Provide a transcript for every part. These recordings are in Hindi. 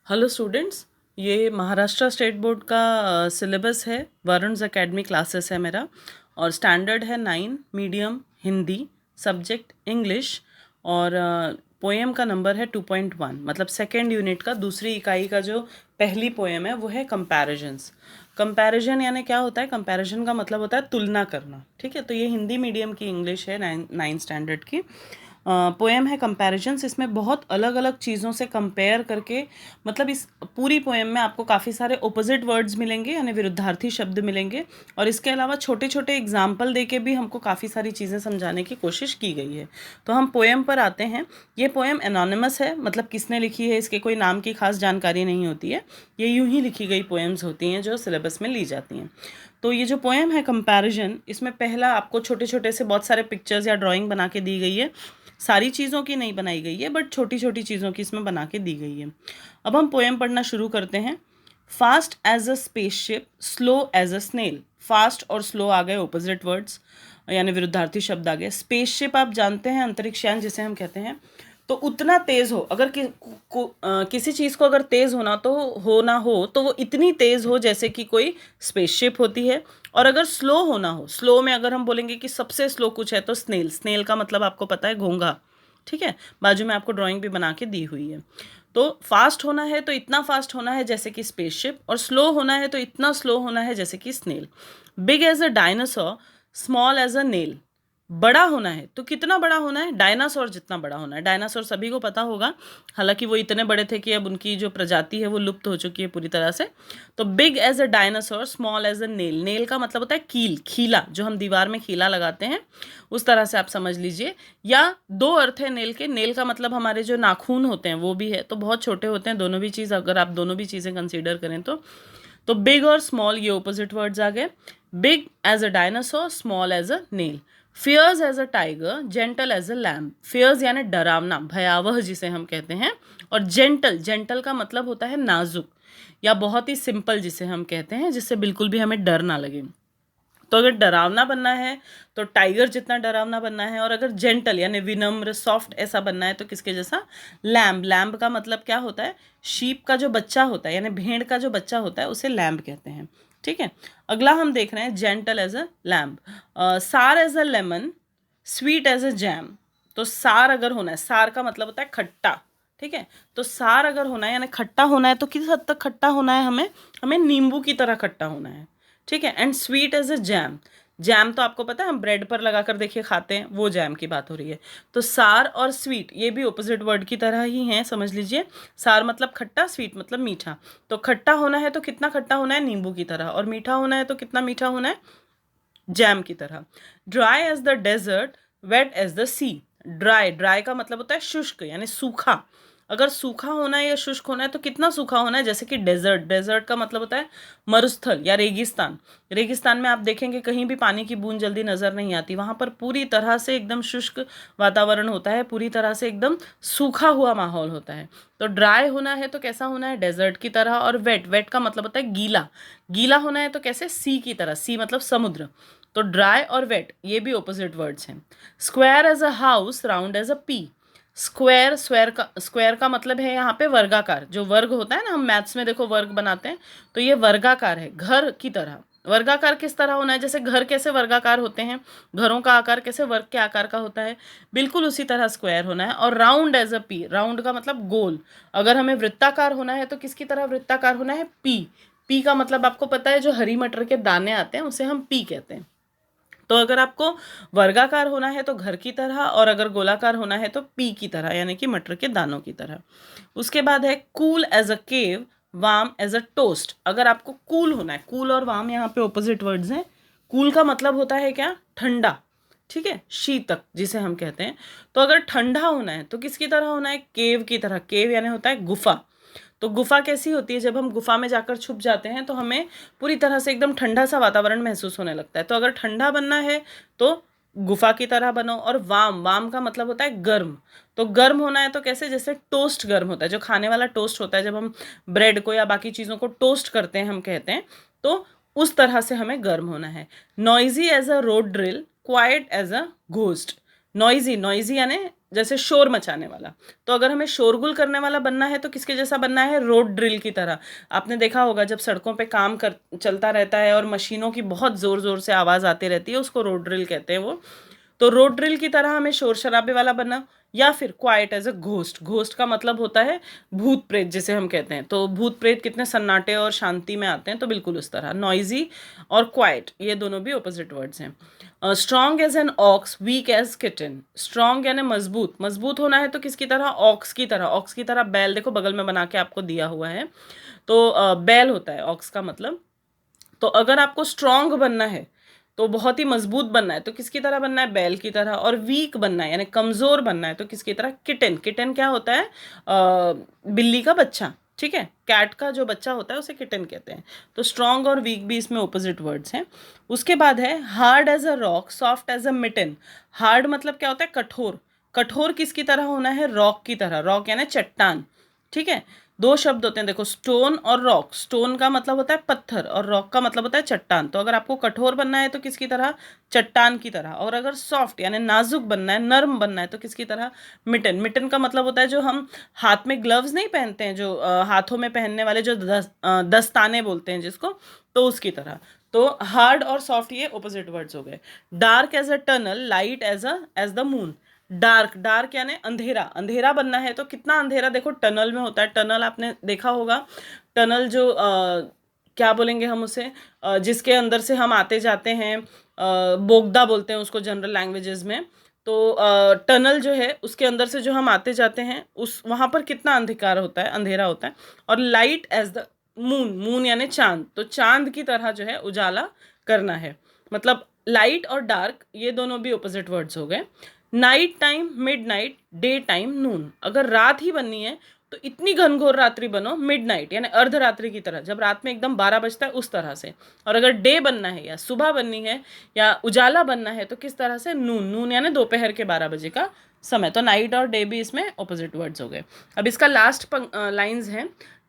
हेलो स्टूडेंट्स, ये महाराष्ट्र स्टेट बोर्ड का सिलेबस है। वरुण्स एकेडमी क्लासेस है मेरा, और स्टैंडर्ड है 9, मीडियम हिंदी, सब्जेक्ट इंग्लिश, और पोएम का नंबर है 2.1। मतलब सेकेंड यूनिट का दूसरी इकाई का जो पहली पोएम है वो है कंपैरिजन्स। कंपैरिजन यानी क्या होता है? कंपैरिजन का मतलब होता है तुलना करना। ठीक है, तो ये हिंदी मीडियम की इंग्लिश है, 9 स्टैंडर्ड की पोएम है कंपैरिजन्स। इसमें बहुत अलग अलग चीज़ों से कंपेयर करके, मतलब इस पूरी पोएम में आपको काफ़ी सारे ऑपोजिट वर्ड्स मिलेंगे, यानी विरुद्धार्थी शब्द मिलेंगे, और इसके अलावा छोटे छोटे एग्जाम्पल दे के भी हमको काफ़ी सारी चीज़ें समझाने की कोशिश की गई है। तो हम पोएम पर आते हैं। ये पोएम एनोनिमस है, मतलब किसने लिखी है इसके कोई नाम की खास जानकारी नहीं होती है। ये यूं ही लिखी गई पोएम्स होती हैं जो सिलेबस में ली जाती हैं। तो ये जो पोएम है कंपैरिजन, इसमें पहला आपको छोटे छोटे से बहुत सारे पिक्चर्स या ड्राइंग बना के दी गई है। सारी चीज़ों की नहीं बनाई गई है, बट छोटी छोटी चीज़ों की इसमें बना के दी गई है। अब हम पोएम पढ़ना शुरू करते हैं। Fast as a spaceship, slow as a snail. Fast और स्लो आ गए ऑपोजिट वर्ड्स, यानी विरुद्धार्थी शब्द आ गए। स्पेसशिप आप जानते हैं, अंतरिक्षयान जिसे हम कहते हैं। तो उतना तेज हो, अगर किसी चीज़ को अगर तेज होना हो तो वो इतनी तेज हो जैसे कि कोई स्पेसशिप होती है। और अगर स्लो होना हो, स्लो में अगर हम बोलेंगे कि सबसे स्लो कुछ है तो स्नेल। स्नेल का मतलब आपको पता है, घोंघा। ठीक है, बाजू में आपको ड्राइंग भी बना के दी हुई है। तो फास्ट होना है तो इतना फास्ट होना है जैसे कि स्पेसशिप, और स्लो होना है तो इतना स्लो होना है जैसे कि snail. Big as a dinosaur, small as a nail. बड़ा होना है तो कितना बड़ा होना है? डायनासोर जितना बड़ा होना है। डायनासोर सभी को पता होगा, हालांकि वो इतने बड़े थे कि अब उनकी जो प्रजाति है वो लुप्त हो चुकी है पूरी तरह से। तो big as a dinosaur, small as a nail. Nail का मतलब होता है कील, खीला, जो हम दीवार में खीला लगाते हैं, उस तरह से आप समझ लीजिए। या दो अर्थ है नेल के। नेल का मतलब हमारे जो नाखून होते हैं वो भी है, तो बहुत छोटे होते हैं दोनों भी चीज़, अगर आप दोनों भी चीज़ें कंसीडर करें तो बिग और स्मॉल ये ऑपोजिट वर्ड्स आ गए। Big as a dinosaur, small as a nail. Fierce as a tiger, gentle as a lamb. Fierce यानी डरावना, भयावह जिसे हम कहते हैं। और जेंटल, जेंटल का मतलब होता है नाजुक या बहुत ही सिंपल जिसे हम कहते हैं, जिससे बिल्कुल भी हमें डर ना लगे। तो अगर डरावना बनना है तो टाइगर जितना डरावना बनना है, और अगर जेंटल यानी विनम्र, सॉफ्ट ऐसा बनना है तो किसके जैसा? लैम्ब। लैम्ब का मतलब क्या होता है? शीप का जो बच्चा होता है, यानी भेड़ का जो बच्चा होता है उसे लैम्ब कहते हैं। ठीक है, अगला हम देख रहे हैं gentle as a lamb. Sour as a lemon, sweet as a jam. तो सार अगर होना है, सार का मतलब होता है खट्टा। ठीक है, तो सार अगर होना है यानी खट्टा होना है, तो किस हद तक खट्टा होना है? हमें हमें नींबू की तरह खट्टा होना है। ठीक है, and sweet as a jam. Jam तो आपको पता है हम ब्रेड पर लगा कर देखिए खाते हैं, वो जैम की बात हो रही है। तो सार और स्वीट ये भी ऑपोजिट वर्ड की तरह ही हैं, समझ लीजिए। सार मतलब खट्टा, स्वीट मतलब मीठा। तो खट्टा होना है तो कितना खट्टा होना है? नींबू की तरह। और मीठा होना है तो कितना मीठा होना है? जैम की तरह। Dry as the desert, wet as the sea. Dry, dry का मतलब होता है शुष्क यानी सूखा। अगर सूखा होना है या शुष्क होना है तो कितना सूखा होना है? जैसे कि डेजर्ट, डेजर्ट का मतलब होता है मरुस्थल या रेगिस्तान। रेगिस्तान में आप देखेंगे कहीं भी पानी की बूंद जल्दी नजर नहीं आती, वहां पर पूरी तरह से एकदम शुष्क वातावरण होता है, पूरी तरह से एकदम सूखा हुआ माहौल होता है। तो ड्राई होना है तो कैसा होना है? डेजर्ट की तरह। और वेट, वेट का मतलब होता है गीला। गीला होना है तो कैसे? सी की तरह। सी मतलब समुद्र। तो ड्राई और वेट ये भी ऑपोजिट वर्ड्स हैं। Square as a house, round as a pea. Square, square का मतलब है यहाँ पे वर्गाकार। जो वर्ग होता है ना, हम मैथ्स में देखो वर्ग बनाते हैं, तो ये वर्गाकार है, घर की तरह। वर्गाकार किस तरह होना है? जैसे घर कैसे वर्गाकार होते हैं, घरों का आकार कैसे वर्ग के आकार का होता है, बिल्कुल उसी तरह स्क्वायर होना है। और round as a pea, round का मतलब गोल। अगर हमें वृत्ताकार होना है तो किसकी तरह वृत्ताकार होना है? पी। पी का मतलब आपको पता है, जो हरी मटर के दाने आते हैं उसे हम पी कहते हैं। तो अगर आपको वर्गाकार होना है तो घर की तरह, और अगर गोलाकार होना है तो पी की तरह, यानी कि मटर के दानों की तरह। उसके बाद है cool as a cave, warm as a toast. अगर आपको कूल होना है, कूल और वार्म यहाँ पे ऑपोजिट वर्ड्स हैं। कूल का मतलब होता है क्या? ठंडा। ठीक है, शीतक जिसे हम कहते हैं। तो अगर ठंडा होना है तो किसकी तरह होना है? केव की तरह। केव यानी होता है गुफा। तो गुफा कैसी होती है? जब हम गुफा में जाकर छुप जाते हैं तो हमें पूरी तरह से एकदम ठंडा सा वातावरण महसूस होने लगता है। तो अगर ठंडा बनना है तो गुफा की तरह बनो। और वाम, वाम का मतलब होता है गर्म। तो गर्म होना है तो कैसे? जैसे टोस्ट गर्म होता है, जो खाने वाला टोस्ट होता है, जब हम ब्रेड को या बाकी चीज़ों को टोस्ट करते हैं हम कहते हैं, तो उस तरह से हमें गर्म होना है। Noisy as a road drill, quiet as a ghost. Noisy, noisy यानी जैसे शोर मचाने वाला। तो अगर हमें शोरगुल करने वाला बनना है तो किसके जैसा बनना है, रोड ड्रिल की तरह। आपने देखा होगा जब सड़कों पे काम कर चलता रहता है और मशीनों की बहुत जोर जोर से आवाज आती रहती है, उसको रोड ड्रिल कहते हैं वो। तो रोड ड्रिल की तरह हमें शोर शराबे वाला बनना, या फिर quiet as a ghost. Ghost का मतलब होता है भूत प्रेत जिसे हम कहते हैं। तो भूत प्रेत कितने सन्नाटे और शांति में आते हैं, तो बिल्कुल उस तरह नॉइजी और क्वाइट, ये दोनों भी ऑपोजिट वर्ड्स हैं। Strong as an ox, weak as kitten. Strong यानी मजबूत, मजबूत होना है तो किसकी तरह, ऑक्स की तरह। ऑक्स की तरह बैल, देखो बगल में बना के आपको दिया हुआ है, तो बैल होता है ऑक्स का मतलब। तो अगर आपको स्ट्रॉन्ग बनना है तो बहुत ही मजबूत बनना है तो किसकी तरह बनना है, बैल की तरह। और वीक बनना है यानी कमजोर बनना है तो किसकी तरह, किटन। किटन क्या होता है, बिल्ली का बच्चा, ठीक है, कैट का जो बच्चा होता है उसे किटन कहते हैं। तो स्ट्रॉन्ग और वीक भी इसमें ऑपोजिट वर्ड्स हैं। उसके बाद है hard as a rock, soft as a mitten. Hard मतलब क्या होता है, कठोर। कठोर किसकी तरह होना है, रॉक की तरह। रॉक यानी चट्टान, ठीक है। दो शब्द होते हैं देखो, स्टोन और रॉक। स्टोन का मतलब होता है पत्थर और रॉक का मतलब होता है चट्टान। तो अगर आपको कठोर बनना है तो किसकी तरह, चट्टान की तरह। और अगर सॉफ्ट यानी नाजुक बनना है, नर्म बनना है तो किसकी तरह, मिटन। मिटन का मतलब होता है जो हम हाथ में ग्लव्स नहीं पहनते हैं, जो हाथों में पहनने वाले जो दस्ताने बोलते हैं जिसको, तो उसकी तरह। तो हार्ड और सॉफ्ट ये ऑपोजिट वर्ड्स हो गए। Dark as a tunnel, light as the moon. Dark, dark यानी अंधेरा। अंधेरा बनना है तो कितना अंधेरा, देखो टनल में होता है। टनल आपने देखा होगा, टनल जो क्या बोलेंगे हम उसे, जिसके अंदर से हम आते जाते हैं, बोगदा बोलते हैं उसको जनरल लैंग्वेजेस में। तो टनल जो है उसके अंदर से जो हम आते जाते हैं, उस वहां पर कितना अंधकार होता है, अंधेरा होता है। और light as the moon, moon यानी चांद। तो चांद की तरह जो है उजाला करना है। मतलब लाइट और डार्क ये दोनों भी ऑपोजिट वर्ड्स हो गए। Night time, midnight, day time, noon. अगर रात ही बननी है तो इतनी घनघोर रात्रि बनो, मिड नाइट यानी अर्धरात्रि की तरह, जब रात में एकदम 12 बजता है उस तरह से। और अगर डे बनना है या सुबह बननी है या उजाला बनना है तो किस तरह से, नून। नून यानी दोपहर के 12 बजे का समय। तो नाइट और डे भी इसमें ऑपोजिट वर्ड्स हो गए। अब इसका लास्ट लाइंस है,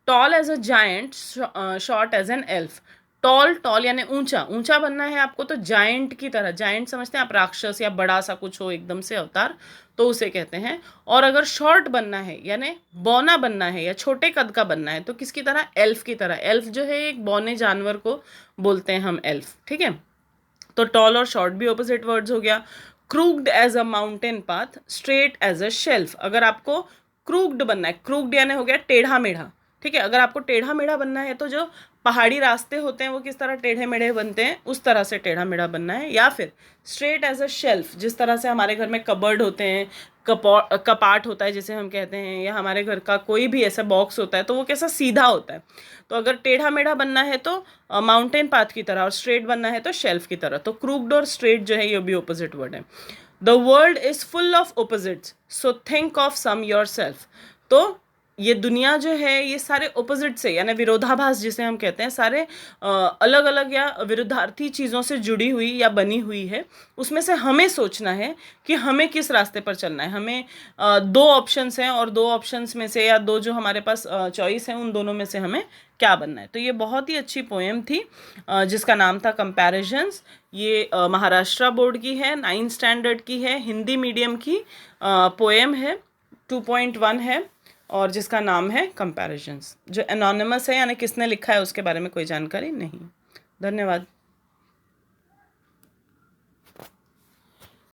tall as a giant, short as an elf. Tall, tall यानी ऊंचा। ऊंचा बनना है आपको तो जायंट की तरह। जायंट समझते हैं आप, राक्षस या बड़ा सा कुछ हो एकदम से अवतार, तो उसे कहते हैं। और अगर शॉर्ट बनना है यानी बौना बनना है या छोटे कद का बनना है तो किसकी तरह, एल्फ की तरह। एल्फ जो है एक बौने जानवर को बोलते हैं हम एल्फ, ठीक है। तो टॉल और शॉर्ट भी ऑपोजिट वर्ड्स हो गया। Crooked as a mountain path, straight as a shelf. अगर आपको क्रूक्ड बनना है, क्रूक्ड यानी हो गया टेढ़ा मेढ़ा, ठीक है। अगर आपको टेढ़ा मेढ़ा बनना है तो जो पहाड़ी रास्ते होते हैं वो किस तरह टेढ़े मेढ़े बनते हैं, उस तरह से टेढ़ा मेढ़ा बनना है। या फिर स्ट्रेट एज अ शेल्फ, जिस तरह से हमारे घर में कबर्ड होते हैं, कपाट होता है जिसे हम कहते हैं, या हमारे घर का कोई भी ऐसा बॉक्स होता है तो वो कैसा सीधा होता है। तो अगर टेढ़ा मेढ़ा बनना है तो माउंटेन पाथ की तरह, और स्ट्रेट बनना है तो शेल्फ की तरह। तो क्रूक्ड और स्ट्रेट जो है ये भी ऑपोजिट वर्ड है। The world is full of opposites, so think of some yourself. तो ये दुनिया जो है ये सारे ऑपोजिट से यानी विरोधाभास जिसे हम कहते हैं, सारे अलग अलग या विरुद्धार्थी चीज़ों से जुड़ी हुई या बनी हुई है। उसमें से हमें सोचना है कि हमें किस रास्ते पर चलना है। हमें दो ऑप्शंस हैं और दो ऑप्शंस में से या दो जो हमारे पास चॉइस है उन दोनों में से हमें क्या बनना है। तो ये बहुत ही अच्छी पोएम थी जिसका नाम था कंपैरिजन्स। ये महाराष्ट्र बोर्ड की है, 9th स्टैंडर्ड की है, हिंदी मीडियम की पोएम है, 2.1 है, और जिसका नाम है कंपैरिजन्स। जो एनोनिमस है यानी किसने लिखा है उसके बारे में कोई जानकारी नहीं। धन्यवाद।